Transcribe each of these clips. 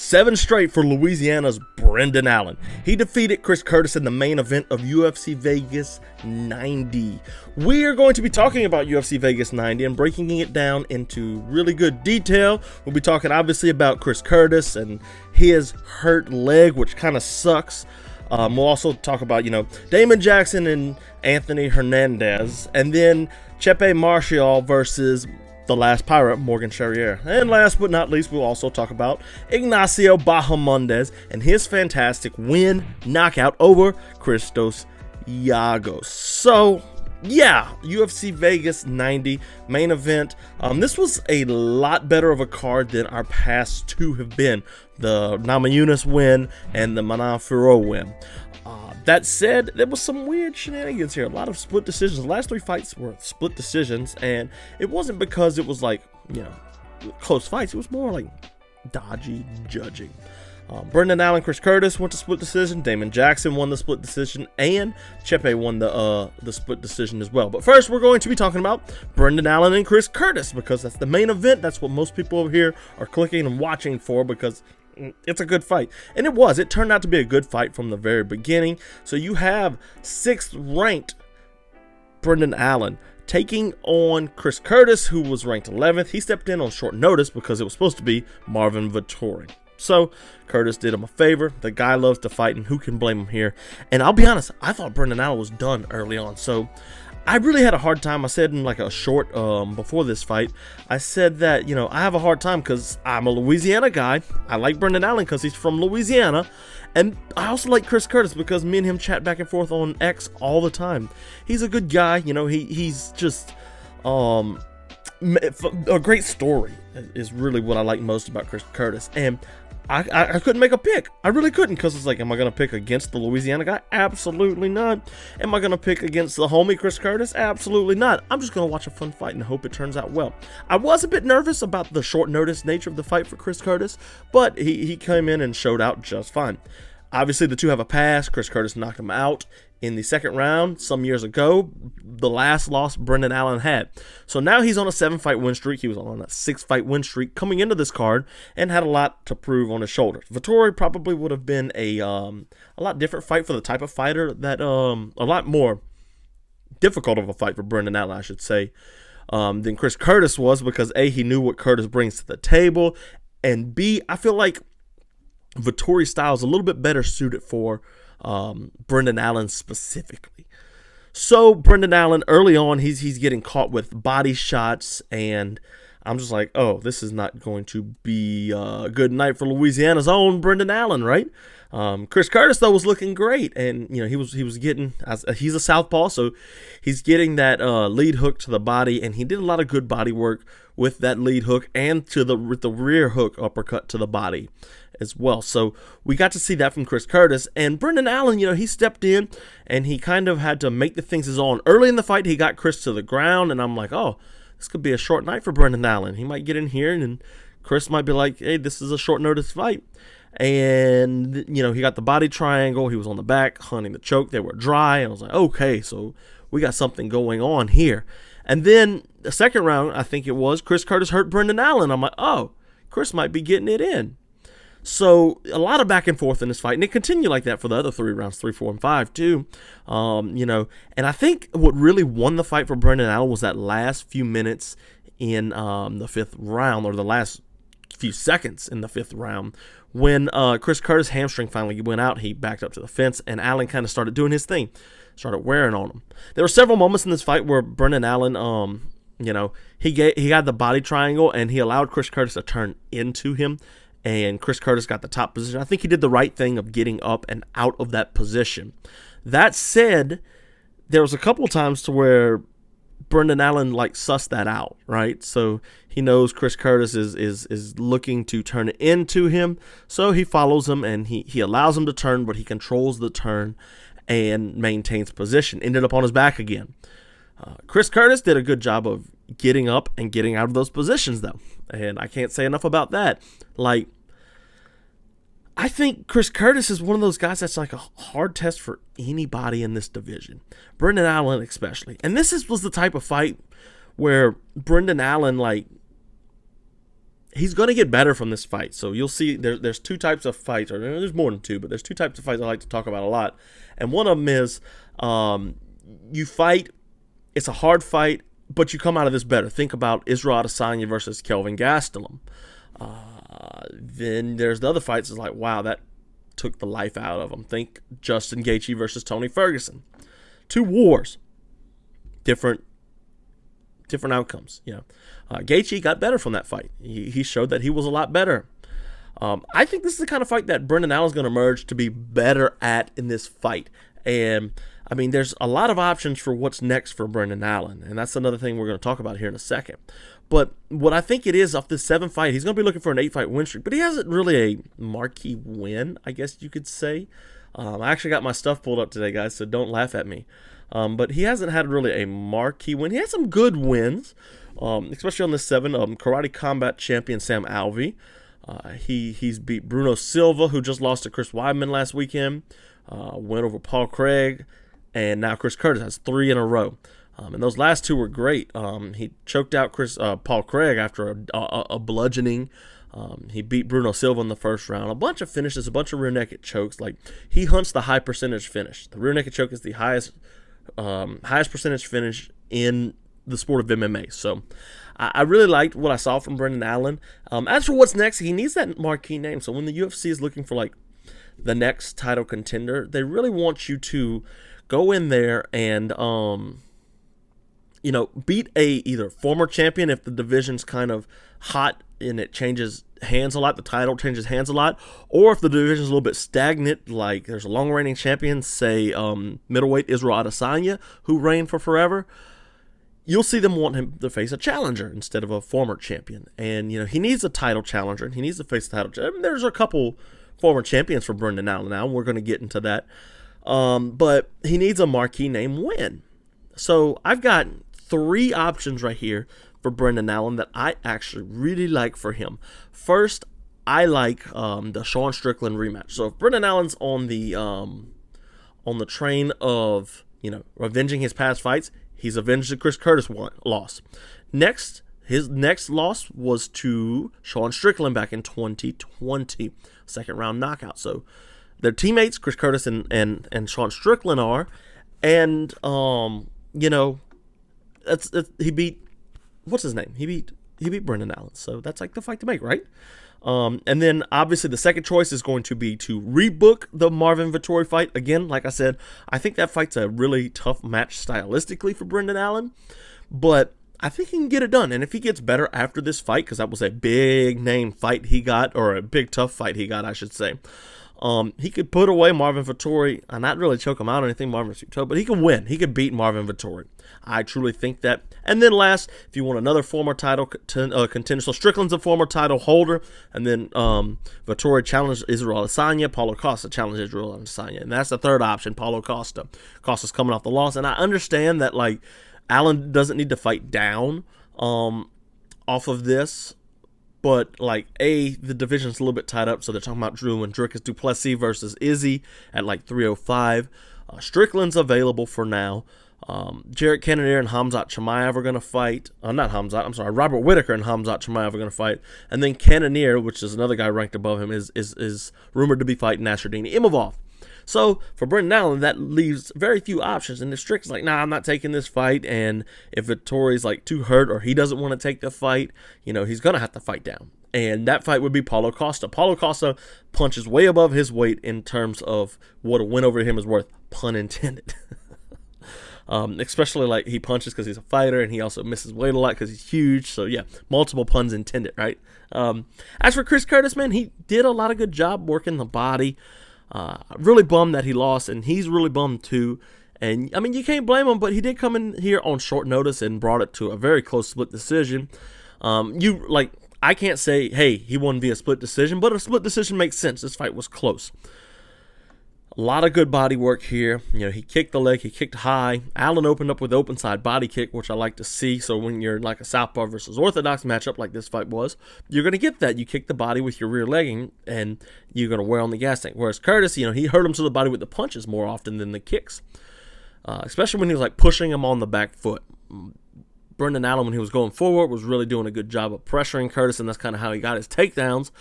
7 straight for Louisiana's Brendan Allen. He defeated Chris Curtis in the main event of UFC Vegas 90. We are going to be talking about UFC Vegas 90 and breaking it down into really good detail. We'll be talking obviously about Chris Curtis and his hurt leg, which kind of sucks. We'll also talk about, Damon Jackson and Anthony Hernandez, and then Chepe Martial versus the last pirate, Morgan Charriere. And last but not least, we'll also talk about Ignacio Bahamondes and his fantastic knockout over Christos Giagos. So, yeah, UFC Vegas 90 main event. This was a lot better of a card than our past two have been. The Namajunas win and the Manon Fiorot win. That said, there was some weird shenanigans here. A lot of split decisions. The last 3 fights were split decisions, and it wasn't because it was close fights. It was more like dodgy judging. Brendan Allen, Chris Curtis went to split decision. Damon Jackson won the split decision, and Chepe won the split decision as well. But first, we're going to be talking about Brendan Allen and Chris Curtis because that's the main event. That's what most people over here are clicking and watching for because it's a good fight. And it was. It turned out to be a good fight from the very beginning. So you have 6th ranked Brendan Allen taking on Chris Curtis, who was ranked 11th. He stepped in on short notice because it was supposed to be Marvin Vettori. So Curtis did him a favor. The guy loves to fight, and who can blame him here? And I'll be honest, I thought Brendan Allen was done early on. So I really had a hard time. I said in like a short before this fight, I said that, I have a hard time because I'm a Louisiana guy. I like Brendan Allen because he's from Louisiana. And I also like Chris Curtis because me and him chat back and forth on X all the time. He's a good guy. He's just a great story is really what I like most about Chris Curtis. And I couldn't make a pick. I really couldn't because it's like, am I going to pick against the Louisiana guy? Absolutely not. Am I going to pick against the homie Chris Curtis? Absolutely not. I'm just going to watch a fun fight and hope it turns out well. I was a bit nervous about the short notice nature of the fight for Chris Curtis, but he came in and showed out just fine. Obviously, the two have a pass. Chris Curtis knocked him out in the second round some years ago, the last loss Brendan Allen had. So now he's on a 7-fight win streak. He was on a 6-fight win streak coming into this card and had a lot to prove on his shoulders. Vettori probably would have been a lot different fight for the type of fighter that a lot more difficult of a fight for Brendan Allen, I should say, than Chris Curtis was because A, he knew what Curtis brings to the table, and B, I feel like Vettori's style is a little bit better suited for Brendan Allen specifically. So Brendan Allen early on, he's getting caught with body shots, and I'm just like, oh, this is not going to be a good night for Louisiana's own Brendan Allen, right? Chris Curtis though was looking great, and he was getting, he's a southpaw, so he's getting that lead hook to the body, and he did a lot of good body work with that lead hook and with the rear hook uppercut to the body as well. So we got to see that from Chris Curtis, and Brendan Allen, he stepped in and he kind of had to make the things his own. Early in the fight, he got Chris to the ground, and I'm like, oh, this could be a short night for Brendan Allen. He might get in here, and Chris might be like, hey, this is a short notice fight. And, he got the body triangle. He was on the back, hunting the choke. They were dry. And I was like, okay, so we got something going on here. And then the second round, I think it was, Chris Curtis hurt Brendan Allen. I'm like, oh, Chris might be getting it in. So a lot of back and forth in this fight, and it continued like that for the other 3 rounds, 3, 4, and 5 too. And I think what really won the fight for Brendan Allen was that last few minutes in the 5th round, or the last few seconds in the 5th round, when Chris Curtis' hamstring finally went out. He backed up to the fence, and Allen kind of started doing his thing, started wearing on him. There were several moments in this fight where Brendan Allen, he got the body triangle, and he allowed Chris Curtis to turn into him. And Chris Curtis got the top position. I think he did the right thing of getting up and out of that position. That said, there was a couple of times to where Brendan Allen sussed that out, right? So he knows Chris Curtis is looking to turn it into him. So he follows him, and he allows him to turn, but he controls the turn and maintains position. Ended up on his back again. Chris Curtis did a good job of getting up and getting out of those positions, though. And I can't say enough about that. I think Chris Curtis is one of those guys that's like a hard test for anybody in this division. Brendan Allen especially. And this was the type of fight where Brendan Allen, he's going to get better from this fight. So you'll see there's two types of fights, or there's more than two, but there's two types of fights I like to talk about a lot. And one of them is you fight, it's a hard fight, but you come out of this better. Think about Israel Adesanya versus Kelvin Gastelum. Then there's the other fights. It's like, wow, that took the life out of him. Think Justin Gaethje versus Tony Ferguson. Two wars, different outcomes. Gaethje got better from that fight. He showed that he was a lot better. I think this is the kind of fight that Brendan Allen's going to emerge to be better at in this fight. And I mean, there's a lot of options for what's next for Brendan Allen, and that's another thing we're going to talk about here in a second. But what I think it is, off this 7 fight, he's going to be looking for an 8-fight win streak, but he hasn't really a marquee win, I guess you could say. I actually got my stuff pulled up today, guys, so don't laugh at me. But he hasn't had really a marquee win. He had some good wins, especially on the 7. Karate Combat champion Sam Alvey. He's beat Bruno Silva, who just lost to Chris Weidman last weekend. Went over Paul Craig, and now Chris Curtis has 3 in a row. And those last 2 were great. He choked out Paul Craig after a bludgeoning. He beat Bruno Silva in the first round. A bunch of finishes, a bunch of rear naked chokes. Like, he hunts the high percentage finish. The rear naked choke is the highest percentage finish in the sport of MMA. So I really liked what I saw from Brendan Allen. As for what's next, he needs that marquee name. So when the UFC is looking for like the next title contender, they really want you to go in there and beat a either former champion if the division's kind of hot and it changes hands a lot, the title changes hands a lot, or if the division's a little bit stagnant, like there's a long reigning champion, say middleweight Israel Adesanya, who reigned for forever. You'll see them want him to face a challenger instead of a former champion. And, he needs a title challenger, and he needs to face a title challenger. I mean, there's a couple former champions for Brendan Allen now, and we're going to get into that. But he needs a marquee name win. So I've got 3 options right here for Brendan Allen that I actually really like for him. First, I like the Sean Strickland rematch. So if Brendan Allen's on the train of avenging his past fights, he's avenged the Chris Curtis loss. Next, his next loss was to Sean Strickland back in 2020, second round knockout. So their teammates, Chris Curtis and Sean Strickland are, and he beat, what's his name? He beat Brendan Allen. So that's like the fight to make, right? And then obviously the second choice is going to be to rebook the Marvin Vettori fight. Again, like I said, I think that fight's a really tough match stylistically for Brendan Allen, but I think he can get it done. And if he gets better after this fight, because that was a big name fight he got, or a big tough fight he got, I should say, he could put away Marvin Vettori, and not really choke him out or anything, Marvin Vettori, but he can win. He could beat Marvin Vettori. I truly think that. And then last, if you want another former title contender, so Strickland's a former title holder, and then Vettori challenged Israel Adesanya, Paulo Costa challenged Israel Adesanya, and that's the third option, Paulo Costa. Costa's coming off the loss, and I understand that, like, Allen doesn't need to fight down off of this, but, like, the division's a little bit tied up, so they're talking about Drew and Dricus Du Plessis versus Izzy at, like, 305. Strickland's available for now. Jarrett Cannonier and Khamzat Chimaev are going to fight. Robert Whittaker and Khamzat Chimaev are going to fight. And then Cannonier, which is another guy ranked above him, is rumored to be fighting Nasruddin Imavov. So for Brendan Allen, that leaves very few options. And if Strick's like, nah, I'm not taking this fight, and if Vettori's like too hurt or he doesn't want to take the fight, he's going to have to fight down. And that fight would be Paulo Costa. Paulo Costa punches way above his weight in terms of what a win over him is worth, pun intended. Especially like he punches because he's a fighter, and he also misses weight a lot because he's huge. So yeah, multiple puns intended, right? As for Chris Curtis, man, he did a lot of good job working the body. Really bummed that he lost, and he's really bummed too. And I mean, you can't blame him, but he did come in here on short notice and brought it to a very close split decision. I can't say, hey, he won via split decision, but a split decision makes sense. This fight was close. A lot of good body work here. He kicked the leg, he kicked high. Allen opened up with open side body kick, which I like to see. So when you're in like a southpaw versus orthodox matchup like this fight was, you're going to get that. You kick the body with your rear legging, and you're going to wear on the gas tank. Whereas Curtis, he hurt him to the body with the punches more often than the kicks, especially when he was like pushing him on the back foot. Brendan Allen, when he was going forward, was really doing a good job of pressuring Curtis, and that's kind of how he got his takedowns.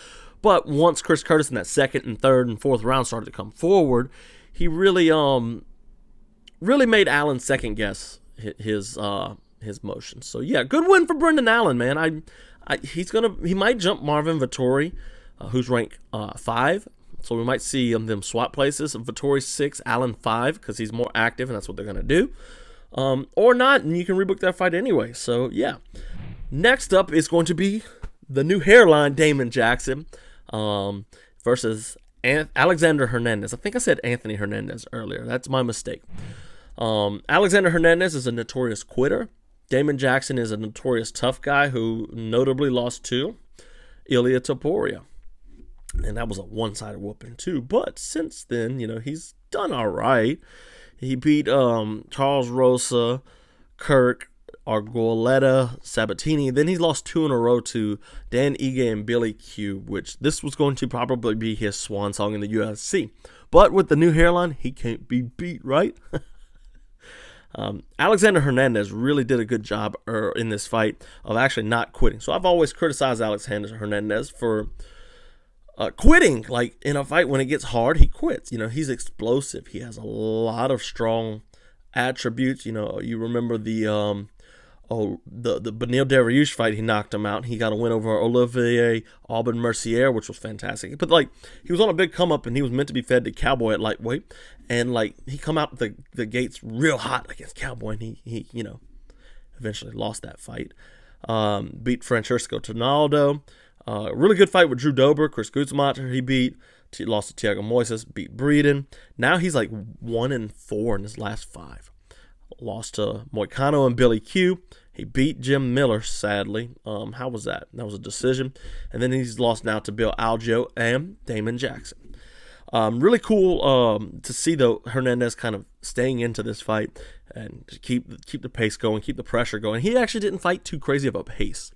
But once Chris Curtis in that second and third and fourth round started to come forward, he really made Allen second guess his motions. So yeah, good win for Brendan Allen, man. He might jump Marvin Vettori, who's ranked 5. So we might see them swap places. Vettori 6, Allen 5, because he's more active, and that's what they're gonna do. Or not, and you can rebook that fight anyway. So yeah. Next up is going to be the new hairline Damon Jackson versus Alexander Hernandez. I think I said Anthony Hernandez earlier. That's my mistake. Alexander Hernandez is a notorious quitter. Damon Jackson is a notorious tough guy who notably lost to Ilia Topuria. And that was a one-sided whooping too. But since then, he's done all right. He beat Charles Rosa, Kirk, Argoleta, Sabatini. Then he lost 2 in a row to Dan Ige and Billy Q, which this was going to probably be his swan song in the UFC. But with the new hairline, he can't be beat, right? Alexander Hernandez really did a good job in this fight of actually not quitting. So I've always criticized Alexander Hernandez for quitting. Like in a fight, when it gets hard, he quits. He's explosive. He has a lot of strong attributes. You remember the Beneil Dariush fight, he knocked him out. He got a win over Olivier Aubin-Mercier, which was fantastic. But he was on a big come up, and he was meant to be fed to Cowboy at lightweight, and he come out the gates real hot against Cowboy, and he eventually lost that fight. Beat Francesco Tonaldo. Really good fight with Drew Dober. Chris Gutzmacher he lost to Thiago Moises, beat Breeden. Now he's 1-4 in his last 5. Lost to Moicano and Billy Q. He beat Jim Miller, sadly. How was that? That was a decision. And then he's lost now to Bill Algeo and Damon Jackson. Really cool to see, though, Hernandez kind of staying into this fight and keep the pace going, keep the pressure going. He actually didn't fight too crazy of a pace.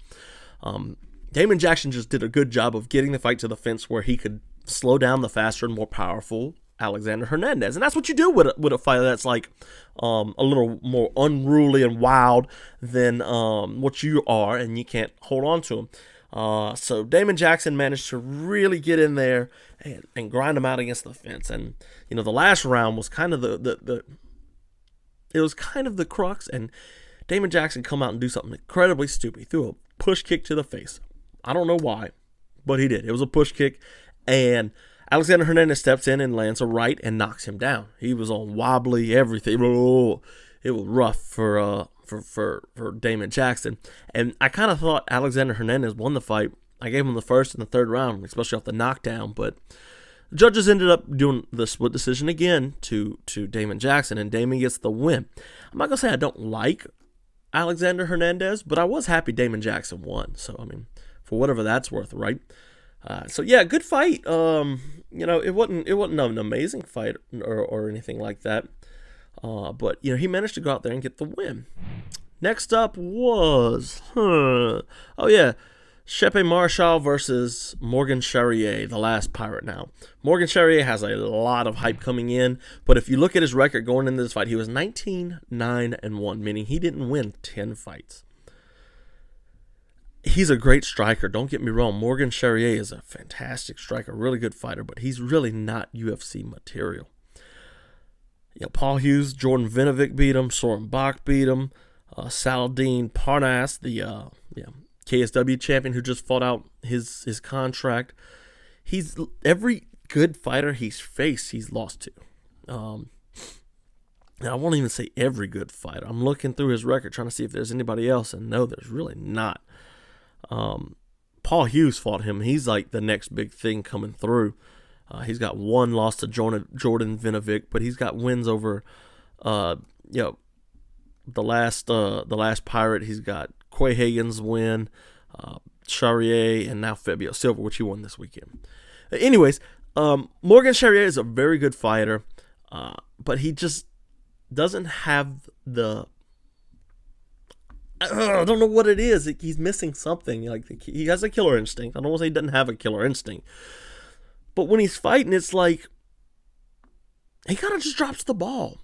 Damon Jackson just did a good job of getting the fight to the fence where he could slow down the faster and more powerful Alexander Hernandez. And that's what you do with a fighter that's a little more unruly and wild than what you are, and you can't hold on to him. So Damon Jackson managed to really get in there and grind him out against the fence. And the last round was kind of the crux, and Damon Jackson come out and do something incredibly stupid. He threw a push kick to the face. I don't know why, but he did. It was a push kick, and Alexander Hernandez steps in and lands a right and knocks him down. He was on wobbly, everything. It was rough for Damon Jackson. And I kind of thought Alexander Hernandez won the fight. I gave him the first and the third round, especially off the knockdown. But the judges ended up doing the split decision again to Damon Jackson, and Damon gets the win. I'm not going to say I don't like Alexander Hernandez, but I was happy Damon Jackson won. So, for whatever that's worth, right? So yeah, good fight. It wasn't an amazing fight or anything like that. But he managed to go out there and get the win. Next up was Shepe Marshall versus Morgan Charriere, the last Pirate now. Morgan Charriere has a lot of hype coming in, but if you look at his record going into this fight, he was 19-9-1, meaning he didn't win 10 fights. He's a great striker, don't get me wrong. Morgan Charriere is a fantastic striker, really good fighter, but he's really not UFC material. Paul Hughes, Jordan Vinovic beat him, Soren Bach beat him, Saladin Parnasse, the KSW champion who just fought out his contract. He's every good fighter he's faced, he's lost to. And I won't even say every good fighter. I'm looking through his record trying to see if there's anybody else, and no, there's really not. Paul Hughes fought him. He's the next big thing coming through. He's got one loss to Jordan Vinovic, but he's got wins over, the last Pirate. He's got Quay Hagen's win, Charriere, and now Fabio Silva, which he won this weekend. Anyways, Morgan Charriere is a very good fighter, but he just doesn't have the. I don't know what it is. He's missing something. He has a killer instinct. I don't want to say he doesn't have a killer instinct. But when he's fighting, it's he kind of just drops the ball.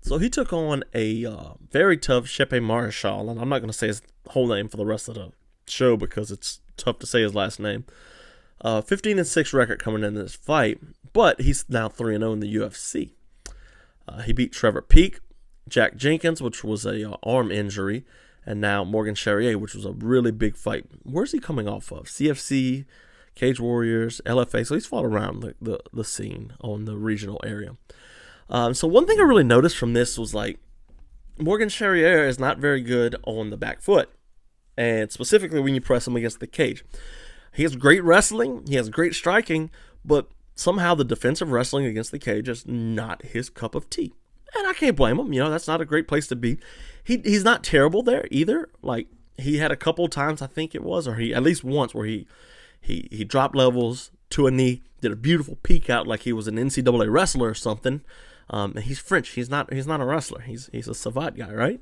So he took on a very tough Chepe Marshall, and I'm not going to say his whole name for the rest of the show because it's tough to say his last name. 15-6 record coming into this fight, but he's now 3-0 in the UFC. He beat Trevor Peek, Jack Jenkins, which was a arm injury, and now Morgan Charriere, which was a really big fight. Where's he coming off of? CFC, Cage Warriors, LFA. So he's fought around the scene on the regional area. So one thing I really noticed from this was like Morgan Charriere is not very good on the back foot, and specifically when you press him against the cage. He has great wrestling, he has great striking, but somehow the defensive wrestling against the cage is not his cup of tea. And I can't blame him. You know, that's not a great place to be. He's not terrible there either. Like, he had a couple times, I think it was, or he at least once where he dropped levels to a knee, did a beautiful peek out like he was an NCAA wrestler or something. And he's French. He's not a wrestler. He's a savate guy, right?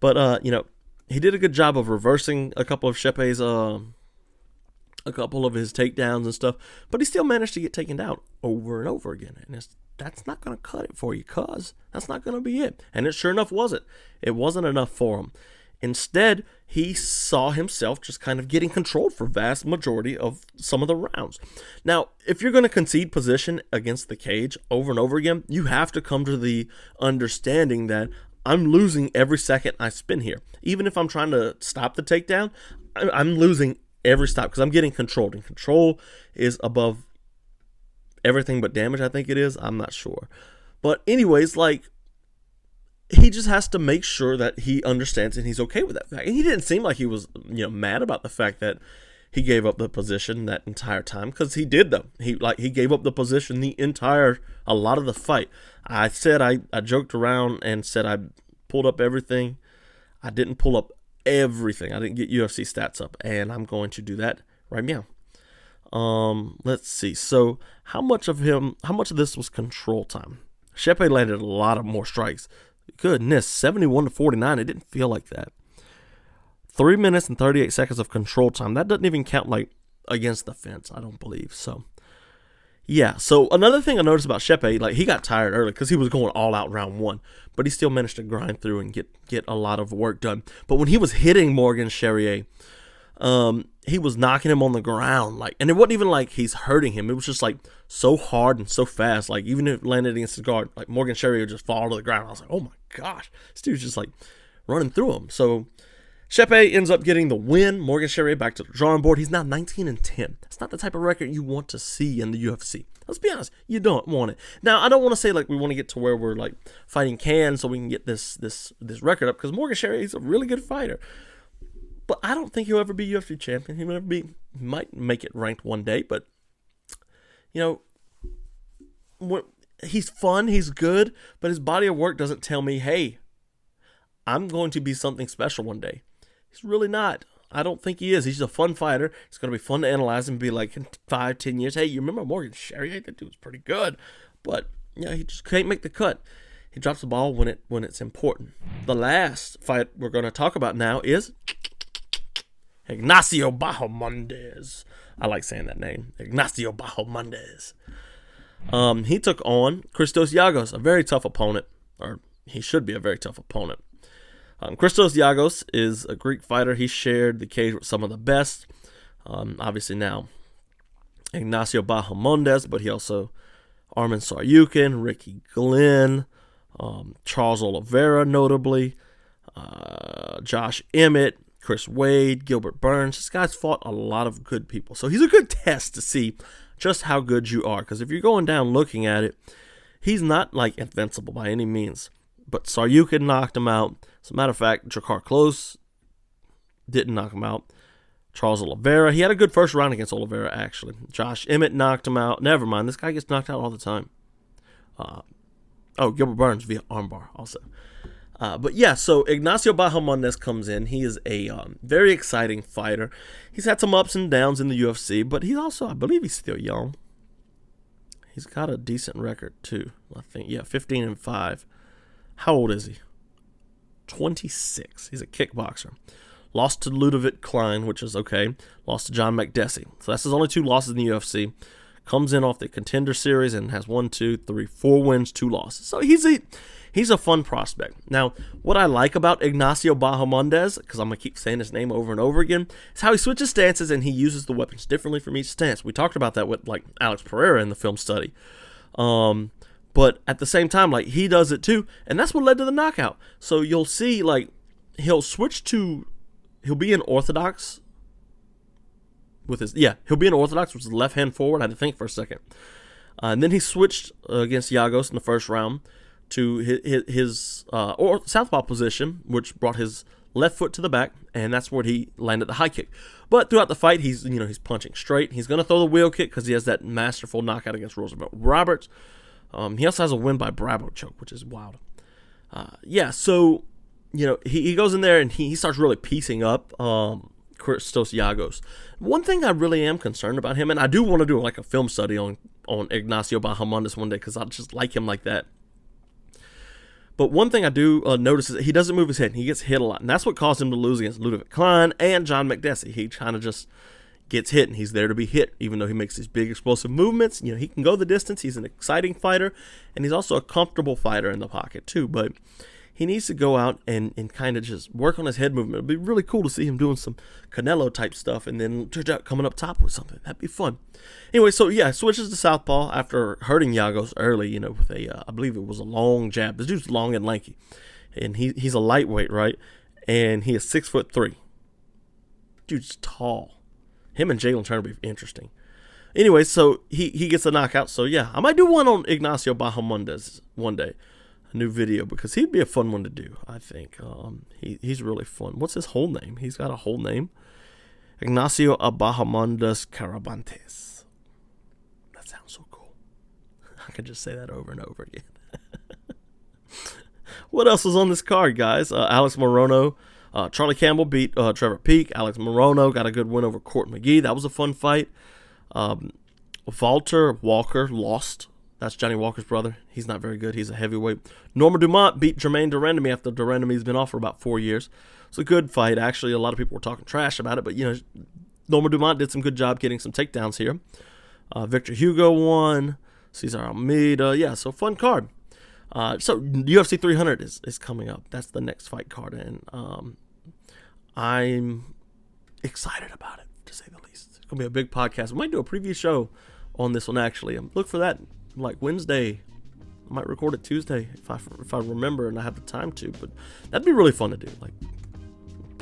But you know, he did a good job of reversing a couple of Chepe's a couple of his takedowns and stuff, but he still managed to get taken down over and over again. And that's not going to cut it for you, cuz that's not going to be it. And it sure enough wasn't. It wasn't enough for him. Instead, he saw himself just kind of getting controlled for vast majority of some of the rounds. Now, if you're going to concede position against the cage over and over again, you have to come to the understanding that I'm losing every second I spin here. Even if I'm trying to stop the takedown, I'm losing every stop because I'm getting controlled. And control is above everything but damage, I think it is. I'm not sure. But anyways, like, he just has to make sure that he understands and he's okay with that fact. And he didn't seem like he was, mad about the fact that he gave up the position that entire time, because he did though. He gave up the position a lot of the fight. I said I joked around and said I pulled up everything. I didn't pull up everything. I didn't get UFC stats up, and I'm going to do that right now. Let's see. So how much of this was control time? Chepe landed a lot of more strikes. Goodness, 71-49. It didn't feel like that. 3 minutes and 38 seconds of control time. That doesn't even count like against the fence, I don't believe. So, yeah. So another thing I noticed about Chepe, like, he got tired early because he was going all out round one, but he still managed to grind through and get a lot of work done. But when he was hitting Morgan Charriere, he was knocking him on the ground, like, and it wasn't even like he's hurting him. It was just like so hard and so fast. Like, even if it landed against his guard, like, Morgan Charriere would just fall to the ground. I was like, oh my gosh, this dude's just like running through him. So Chepe ends up getting the win. Morgan Charriere back to the drawing board. He's now 19-10. That's not the type of record you want to see in the UFC. Let's be honest, you don't want it. Now, I don't want to say like we want to get to where we're like fighting cans so we can get this record up, because Morgan Charriere is a really good fighter. But I don't think he'll ever be UFC champion. He might make it ranked one day, but he's fun, he's good, but his body of work doesn't tell me, hey, I'm going to be something special one day. He's really not. I don't think he is. He's a fun fighter. It's going to be fun to analyze and be like in 5-10 years, hey, you remember Morgan Charriere? That dude was pretty good. But he just can't make the cut. He drops the ball when it's important. The last fight we're going to talk about now is Ignacio Bahamondes. I like saying that name. Ignacio Bahamondes. He took on Christos Giagos, a very tough opponent, or he should be a very tough opponent. Christos Giagos is a Greek fighter. He shared the cage with some of the best. Obviously now Ignacio Bahamondes, but he also Arman Saryukin, Ricky Glenn, Charles Oliveira notably, Josh Emmett, Chris Wade, Gilbert Burns. This guy's fought a lot of good people. So he's a good test to see just how good you are. Because if you're going down looking at it, he's not like invincible by any means. But Saryukin knocked him out. As a matter of fact, Jakar Close didn't knock him out. Charles Oliveira, he had a good first round against Oliveira, actually. Josh Emmett knocked him out. Never mind, this guy gets knocked out all the time. Gilbert Burns via armbar also. But yeah, so Ignacio Bahamondes comes in. He is a very exciting fighter. He's had some ups and downs in the UFC, but he's also, I believe he's still young. He's got a decent record too, I think. Yeah, 15-5. How old is he? 26. He's a kickboxer. Lost to Ludovic Klein, which is okay. Lost to John Makdessi. So that's his only 2 losses in the UFC. Comes in off the Contender Series and has 4 wins, 2 losses. So he's he's a fun prospect. Now, what I like about Ignacio Bahamondes, because I'm going to keep saying his name over and over again, is how he switches stances and he uses the weapons differently from each stance. We talked about that with like Alex Pereira in the film study. But at the same time, like, he does it too, and that's what led to the knockout. So you'll see, like, he'll be in orthodox with his, he'll be in orthodox with his left hand forward. I had to think for a second. And then he switched against Giagos in the first round to his southpaw position, which brought his left foot to the back, and that's where he landed the high kick. But throughout the fight, he's punching straight. He's going to throw the wheel kick because he has that masterful knockout against Roosevelt Roberts. He also has a win by Bravo choke, which is wild. So, he goes in there and he starts really piecing up Christos Giagos. One thing I really am concerned about him, and I do want to do like a film study on Ignacio Bahamondes one day because I just like him like that. But one thing I do notice is that he doesn't move his head. He gets hit a lot, and that's what caused him to lose against Ludovic Klein and John McDessie. He kind of just gets hit, and he's there to be hit, even though he makes these big explosive movements. He can go the distance. He's an exciting fighter, and he's also a comfortable fighter in the pocket too. But he needs to go out and kind of just work on his head movement. It'd be really cool to see him doing some Canelo type stuff and then coming up top with something. That'd be fun. Anyway, so switches to southpaw after hurting Giagos early, with I believe it was a long jab. This dude's long and lanky, and he's a lightweight, right? And he is 6'3". Dude's tall. Him and Jalen Turner be interesting. Anyway, so he gets a knockout. So I might do one on Ignacio Bahamondes one day, a new video, because he'd be a fun one to do. I think he's really fun. What's his whole name? He's got a whole name. Ignacio Bahamondes Carabantes. That sounds so cool. I could just say that over and over again. What else was on this card, guys? Alex Morono. Charlie Campbell beat Trevor Peek. Alex Morono got a good win over Court McGee. That was a fun fight. Walter Walker lost. That's Johnny Walker's brother. He's not very good. He's a heavyweight. Norma Dumont beat Jermaine Durandamy after Durandamy's been off for about 4 years. It's a good fight. Actually, a lot of people were talking trash about it, but Norma Dumont did some good job getting some takedowns here. Victor Hugo won. Cesar Almeida. So fun card. So UFC 300 is coming up. That's the next fight card, and I'm excited about it, to say the least. It's gonna be a big podcast. We might do a preview show on this one, actually. Look for that like Wednesday. I might record it Tuesday if I remember and I have the time to. But that'd be really fun to do, like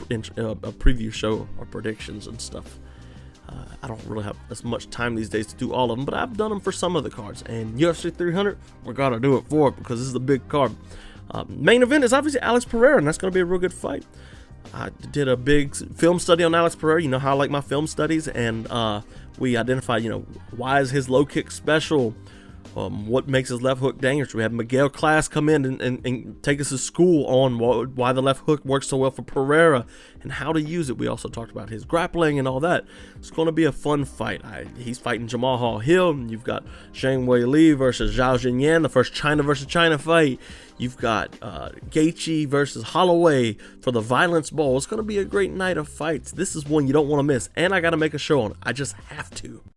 a preview show or predictions and stuff. I don't really have as much time these days to do all of them, but I've done them for some of the cards. And UFC 300, we're going to do it for it because this is the big card. Main event is obviously Alex Pereira, and that's going to be a real good fight. I did a big film study on Alex Pereira. You know how I like my film studies, and we identified, why is his low kick special? What makes his left hook dangerous? We had Miguel Class come in and take us to school on why the left hook works so well for Pereira and how to use it. We also talked about his grappling and all that. It's going to be a fun fight. He's fighting Jamal Hall-Hill. You've got Zhang Weili versus Zhao Jinyan, the first China versus China fight. You've got Gaethje versus Holloway for the Violence Bowl. It's going to be a great night of fights. This is one you don't want to miss, and I got to make a show on it. I just have to.